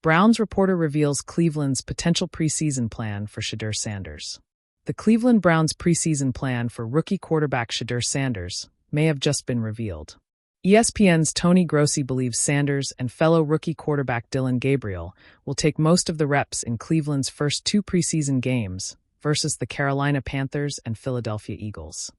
Browns reporter reveals Cleveland's potential preseason plan for Shedeur Sanders. The Cleveland Browns preseason plan for rookie quarterback Shedeur Sanders may have just been revealed. ESPN's Tony Grossi believes Sanders and fellow rookie quarterback Dillon Gabriel will take most of the reps in Cleveland's first two preseason games versus the Carolina Panthers and Philadelphia Eagles.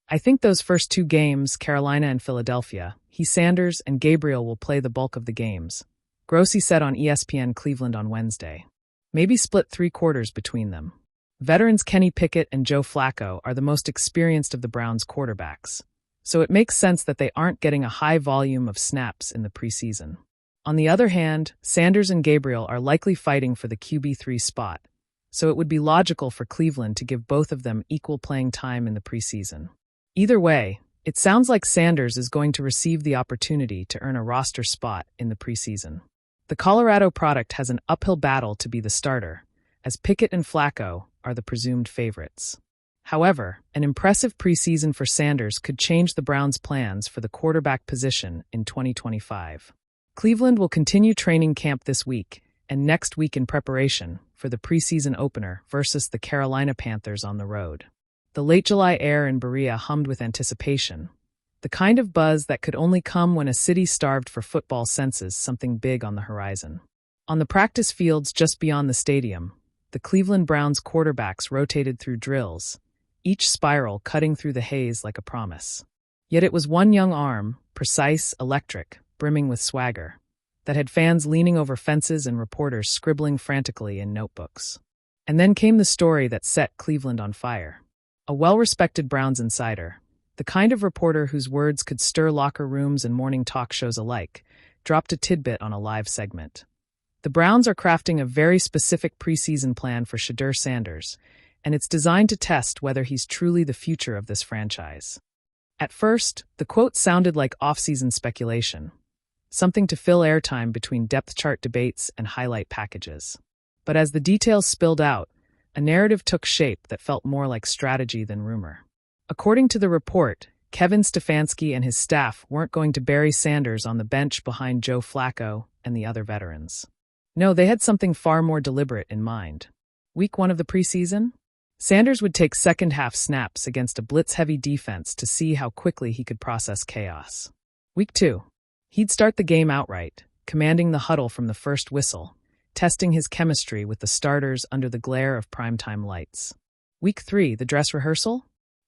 "I think those first two games, Carolina and Philadelphia, Sanders and Gabriel will play the bulk of the games," Grossi said on ESPN Cleveland on Wednesday. "Maybe split 3/4 between them." Veterans Kenny Pickett and Joe Flacco are the most experienced of the Browns' quarterbacks, so it makes sense that they aren't getting a high volume of snaps in the preseason. On the other hand, Sanders and Gabriel are likely fighting for the QB3 spot, so it would be logical for Cleveland to give both of them equal playing time in the preseason. Either way, it sounds like Sanders is going to receive the opportunity to earn a roster spot in the preseason. The Colorado product has an uphill battle to be the starter, as Pickett and Flacco are the presumed favorites. However, an impressive preseason for Sanders could change the Browns' plans for the quarterback position in 2025. Cleveland will continue training camp this week and next week in preparation for the preseason opener versus the Carolina Panthers on the road. The late July air in Berea hummed with anticipation, the kind of buzz that could only come when a city starved for football senses something big on the horizon. On the practice fields just beyond the stadium, the Cleveland Browns quarterbacks rotated through drills, each spiral cutting through the haze like a promise. Yet it was one young arm, precise, electric, brimming with swagger, that had fans leaning over fences and reporters scribbling frantically in notebooks. And then came the story that set Cleveland on fire. A well-respected Browns insider, the kind of reporter whose words could stir locker rooms and morning talk shows alike, dropped a tidbit on a live segment. The Browns are crafting a very specific preseason plan for Shedeur Sanders, and it's designed to test whether he's truly the future of this franchise. At first, the quote sounded like off-season speculation, something to fill airtime between depth chart debates and highlight packages. But as the details spilled out, a narrative took shape that felt more like strategy than rumor. According to the report, Kevin Stefanski and his staff weren't going to bury Sanders on the bench behind Joe Flacco and the other veterans. No, they had something far more deliberate in mind. Week 1 of the preseason? Sanders would take second-half snaps against a blitz-heavy defense to see how quickly he could process chaos. Week 2. He'd start the game outright, commanding the huddle from the first whistle, testing his chemistry with the starters under the glare of primetime lights. Week 3, the dress rehearsal?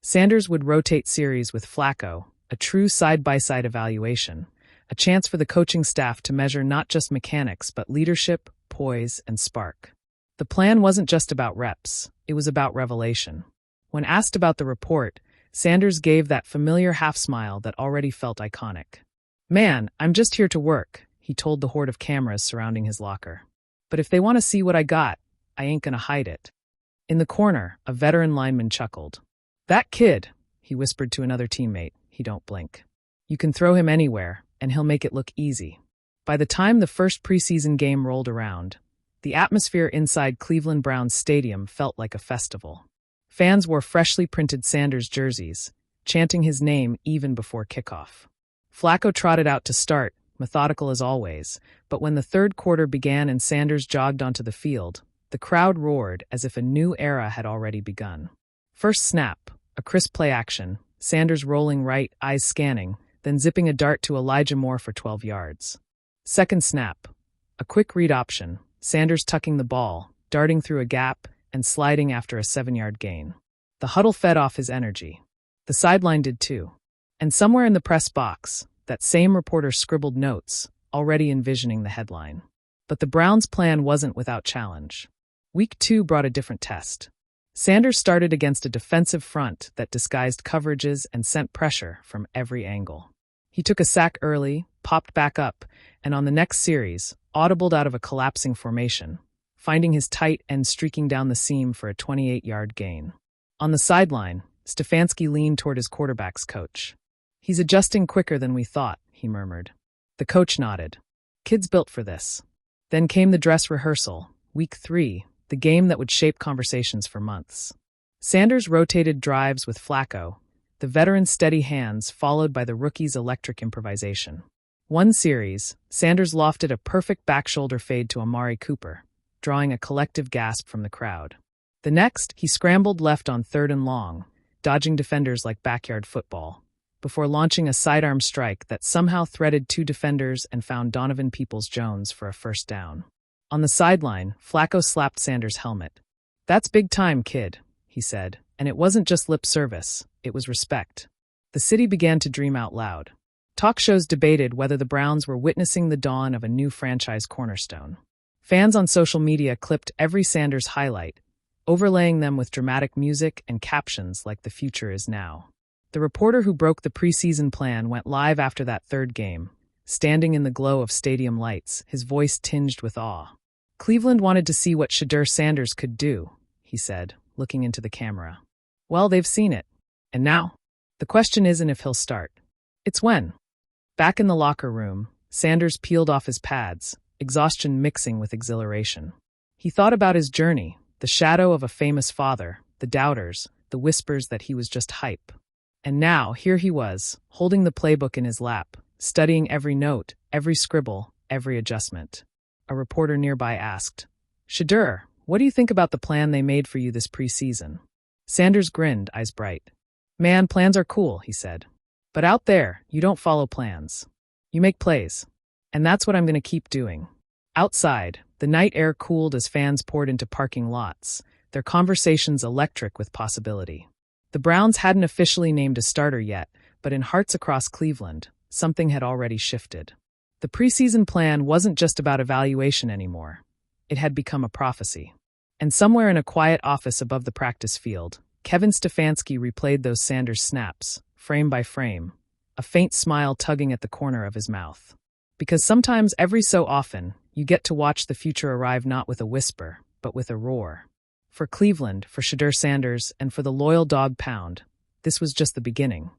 Sanders would rotate series with Flacco, a true side-by-side evaluation, a chance for the coaching staff to measure not just mechanics but leadership, poise, and spark. The plan wasn't just about reps, it was about revelation. When asked about the report, Sanders gave that familiar half-smile that already felt iconic. "Man, I'm just here to work," he told the horde of cameras surrounding his locker. "But if they want to see what I got, I ain't gonna hide it." In the corner, a veteran lineman chuckled. "That kid," he whispered to another teammate, "he don't blink. You can throw him anywhere, and he'll make it look easy." By the time the first preseason game rolled around, the atmosphere inside Cleveland Browns Stadium felt like a festival. Fans wore freshly printed Sanders jerseys, chanting his name even before kickoff. Flacco trotted out to start, methodical as always, but when the third quarter began and Sanders jogged onto the field, the crowd roared as if a new era had already begun. First snap, a crisp play action, Sanders rolling right, eyes scanning, then zipping a dart to Elijah Moore for 12 yards. Second snap, a quick read option, Sanders tucking the ball, darting through a gap, and sliding after a 7-yard gain. The huddle fed off his energy. The sideline did too. And somewhere in the press box, that same reporter scribbled notes, already envisioning the headline. But the Browns' plan wasn't without challenge. Week 2 brought a different test. Sanders started against a defensive front that disguised coverages and sent pressure from every angle. He took a sack early, popped back up, and on the next series, audibled out of a collapsing formation, finding his tight end streaking down the seam for a 28-yard gain. On the sideline, Stefanski leaned toward his quarterback's coach. "He's adjusting quicker than we thought," he murmured. The coach nodded. "Kid's built for this." Then came the dress rehearsal, week 3, the game that would shape conversations for months. Sanders rotated drives with Flacco, the veteran's steady hands followed by the rookie's electric improvisation. One series, Sanders lofted a perfect back shoulder fade to Amari Cooper, drawing a collective gasp from the crowd. The next, he scrambled left on 3rd and long, dodging defenders like backyard football, before launching a sidearm strike that somehow threaded 2 defenders and found Donovan Peoples-Jones for a first down. On the sideline, Flacco slapped Sanders' helmet. "That's big time, kid," he said, and it wasn't just lip service, it was respect. The city began to dream out loud. Talk shows debated whether the Browns were witnessing the dawn of a new franchise cornerstone. Fans on social media clipped every Sanders highlight, overlaying them with dramatic music and captions like "the future is now." The reporter who broke the preseason plan went live after that 3rd game, standing in the glow of stadium lights, his voice tinged with awe. "Cleveland wanted to see what Shedeur Sanders could do," he said, looking into the camera. "Well, they've seen it. And now? The question isn't if he'll start. It's when." Back in the locker room, Sanders peeled off his pads, exhaustion mixing with exhilaration. He thought about his journey, the shadow of a famous father, the doubters, the whispers that he was just hype. And now, here he was, holding the playbook in his lap, studying every note, every scribble, every adjustment. A reporter nearby asked, "Shedeur, what do you think about the plan they made for you this preseason?" Sanders grinned, eyes bright. "Man, plans are cool," he said. "But out there, you don't follow plans. You make plays. And that's what I'm going to keep doing." Outside, the night air cooled as fans poured into parking lots, their conversations electric with possibility. The Browns hadn't officially named a starter yet, but in hearts across Cleveland, something had already shifted. The preseason plan wasn't just about evaluation anymore. It had become a prophecy. And somewhere in a quiet office above the practice field, Kevin Stefanski replayed those Sanders snaps, frame by frame, a faint smile tugging at the corner of his mouth. Because sometimes, every so often, you get to watch the future arrive not with a whisper, but with a roar. For Cleveland, for Shedeur Sanders, and for the loyal dog pound, this was just the beginning.